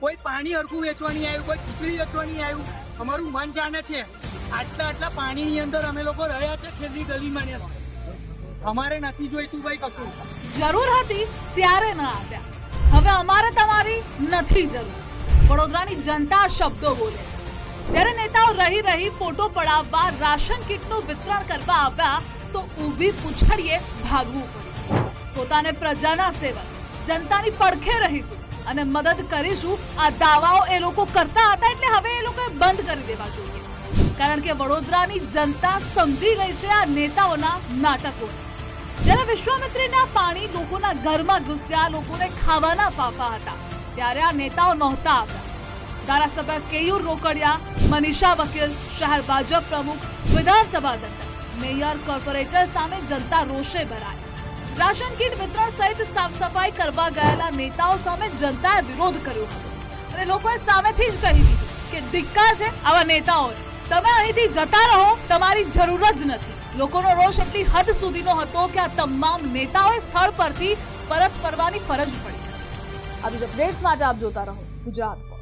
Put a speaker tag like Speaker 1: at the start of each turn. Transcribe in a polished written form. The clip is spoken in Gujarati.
Speaker 1: કોઈ પાણી હરખું વેચવા નહીં આવ્યું, કોઈ ખીચડી વેચવા નહીં આવ્યું. અમારું મન જાણે છે આટલા પાણીની અંદર અમે લોકો રહ્યા છે ખેડની ગલીમાં ને અમારે નથી જોઈતું ભાઈ કશું.
Speaker 2: જરૂર હતી ત્યારે ન આવ્યા, હવે અમારે તમારી નથી જરૂર. વડોદરાની જનતા શબ્દો બોલે છે. જ્યારે નેતાઓ રહી ફોટો પડાવવા રાશન કીટનું વિતરણ કરવા આવ્યા તો ઊભી પૂંછડીએ ભાગવું પડ્યું. પોતાને પ્રજાના સેવક, જનતાની પડખે રહીશું અને મદદ કરીશું આ દાવાઓ એ લોકો કરતા હતા, એટલે હવે એ લોકોએ બંધ કરી દેવા જોઈએ. કારણ કે વડોદરાની જનતા સમજી ગઈ છે આ નેતાઓના નાટકોને. જ્યારે વિશ્વામિત્રીના પાણી લોકોના ઘરમાં ઘૂસ્યા, લોકોને ખાવાના ફાફા હતા, ત્યારે આ નેતાઓ નહોતા આવ્યા. ધારાસભ્ય કેયુર રોકડિયા, મનીષા વકીલ, શહેર ભાજપ પ્રમુખ, વિધાનસભા દંડક, મેયર, કોર્પોરેટર સામે જનતા રોષે ભરાય. રાશન કીટ વિતરણ સહિત સાફ સફાઈ કરવા ગયેલા નેતાઓ સામે જનતાએ વિરોધ કર્યો હતો અને લોકોએ સામેથી જ કહી દીધું કે ધિક્કાર છે આવા નેતાઓને, તમે અહીંથી જતા રહો, તમારી જરૂર જ નથી. લોકોનો રોષ એટલી હદ સુધીનો હતો કે આ તમામ નેતાઓએ સ્થળ પરથી પરત ફરવાની ફરજ પડી. આવી અપડેટ્સ માટે આપ જોતા રહો ગુજરાત.